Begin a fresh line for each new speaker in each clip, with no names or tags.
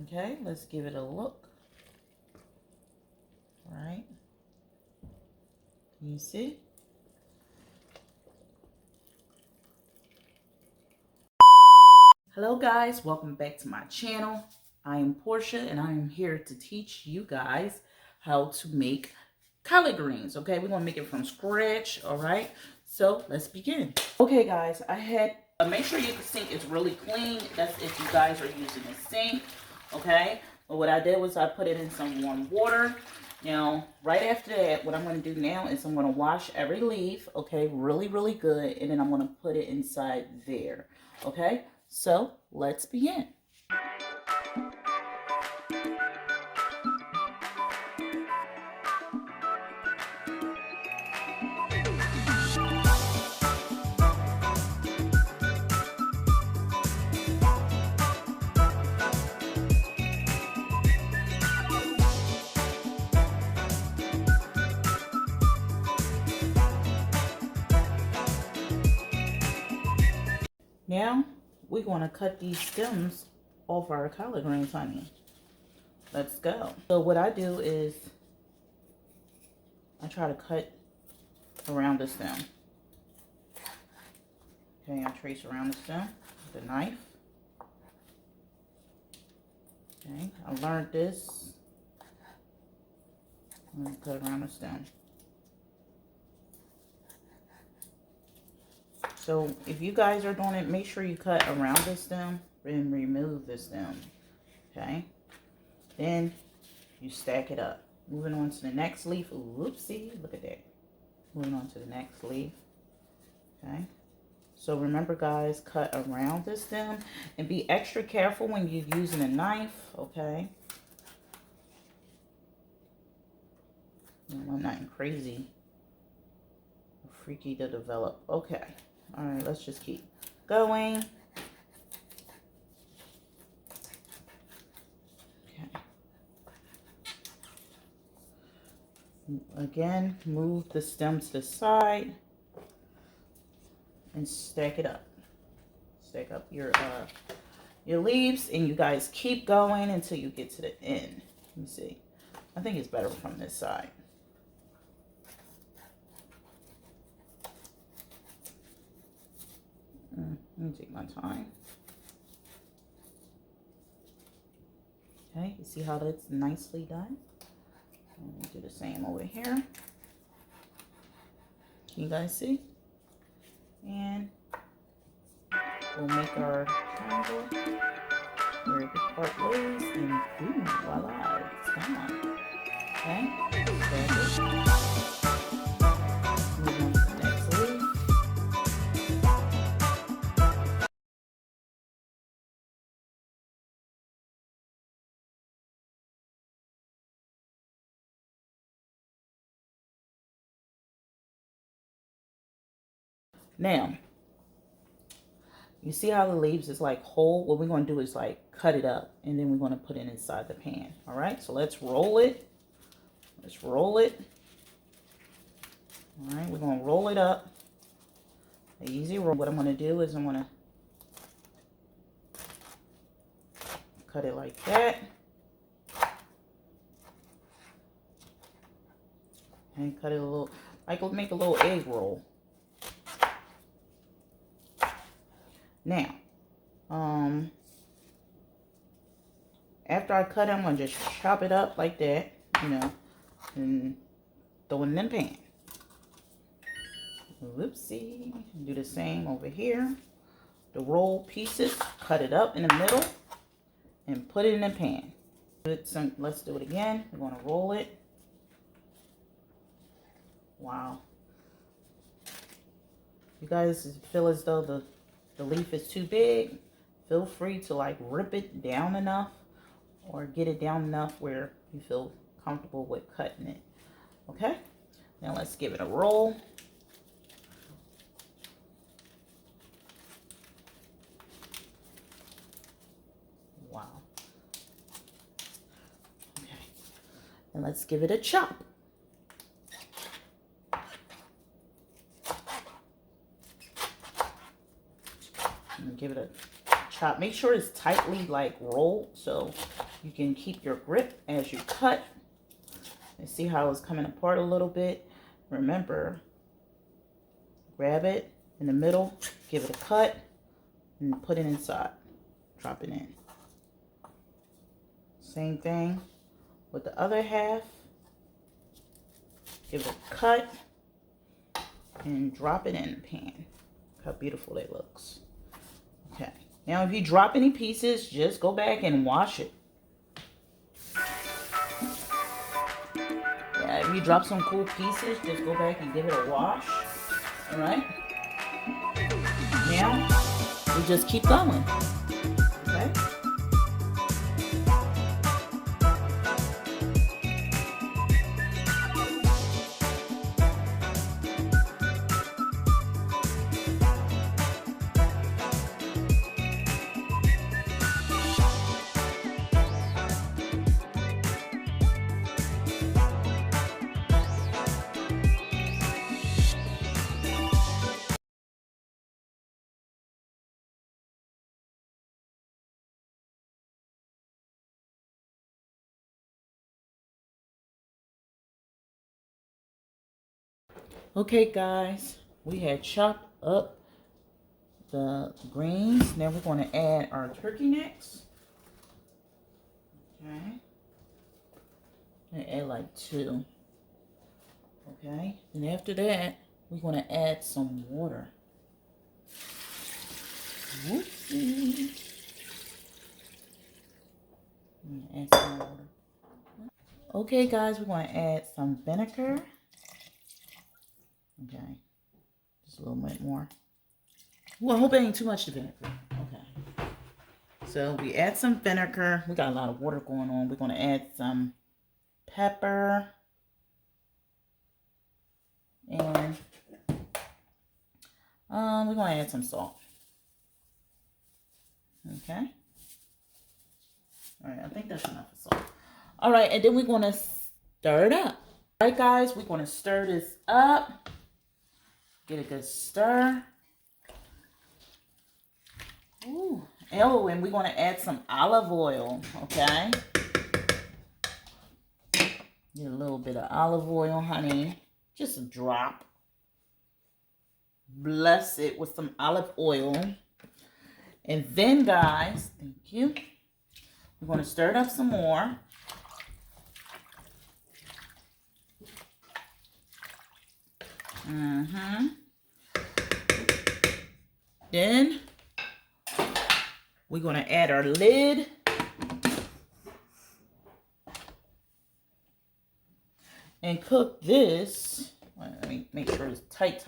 Okay, let's give it a look. All right. Can you see? Hello guys, welcome back to my channel. I am Portia and I am here to teach you guys how to make collard greens. Okay, we're gonna make it from scratch. All right, so let's begin. Okay guys, I had make sure your sink is really clean. That's if you guys are using a sink. Okay, but what I did was I put it in some warm water. Now, right after that, what I'm going to do now is I'm going to wash every leaf, okay, really good, and then I'm going to put it inside there, okay? So, let's begin. Now, we're going to cut these stems off our collard greens, honey. Let's go. So, what I do is I try to cut around the stem. Okay, I trace around the stem with a knife. Okay, I learned this. I'm going to cut around the stem. So if you guys are doing it, make sure you cut around the stem and remove the stem. Okay. Then you stack it up. Moving on to the next leaf. Whoopsie, look at that. Moving on to the next leaf. Okay. So remember guys, cut around the stem and be extra careful when you're using a knife. Okay. I'm nothing crazy or freaky to develop. Okay. All right, let's just keep going. Okay. Again, move the stem to the side and stack it up. Stack up your leaves, and you guys keep going until you get to the end. Let me see. I think it's better from this side. Let me take my time. Okay, you see how that's nicely done? I'm gonna do the same over here. Can you guys see? And we'll make our triangle where the part lays, and boom, voila, it's gone. Okay, that's it. Move on to the next leaf. Now, you see how the leaves is like whole? What we're going to do is like cut it up, and then we're going to put it inside the pan. All right, so let's roll it. Let's roll it. All right, we're going to roll it up. An easy roll. What I'm going to do is I'm going to cut it like that. And cut it a little, like make a little egg roll. Now, after I cut it, I'm going to just chop it up like that, you know, and throw it in the pan. Whoopsie. Do the same over here. The roll pieces, cut it up in the middle, and put it in the pan. Let's do it again. We're going to roll it. Wow. You guys feel as though the leaf is too big, feel free to like rip it down enough or get it down enough where you feel comfortable with cutting it. Okay, now let's give it a roll. Wow. Okay, and let's give it a chop. And give it a chop. Make sure it's tightly like rolled so you can keep your grip as you cut. And see how it's coming apart a little bit. Remember, grab it in the middle, give it a cut, and put it inside. Drop it in. Same thing with the other half. Give it a cut and drop it in the pan. Look how beautiful it looks. Okay. Now if you drop any pieces, just go back and wash it. Yeah, if you drop some cool pieces, just go back and give it a wash. Alright? Now, we just keep going. Okay? Okay, guys, we had chopped up the greens. Now we're going to add our turkey necks. Okay. And add like 2. Okay. And after that, we're going to add some water. Whoopsie. Add some water. Okay, guys, we're going to add some vinegar. Okay. Just a little bit more. Well, I hope it ain't too much vinegar. Okay. So we add some vinegar. We got a lot of water going on. We're going to add some pepper. And we're going to add some salt. Okay. All right, I think that's enough of salt. All right, and then we're going to stir it up. All right, guys, we're going to stir this up. Get a good stir. Ooh. Oh, and we're going to add some olive oil, okay? Get a little bit of olive oil, honey. Just a drop. Bless it with some olive oil. And then, guys, thank you. We're going to stir it up some more. Then we're going to add our lid. And cook this. Let me make sure it's tight.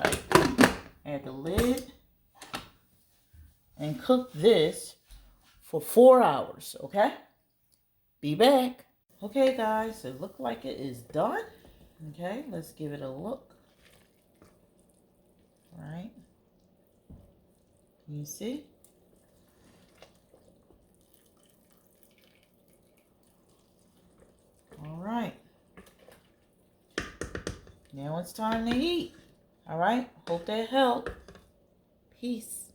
Add the lid. And cook this for 4 hours, okay? Be back. Okay, guys, it looks like it is done. Okay, let's give it a look. All right. Can you see? All right. Now it's time to eat. All right. Hope that helped. Peace.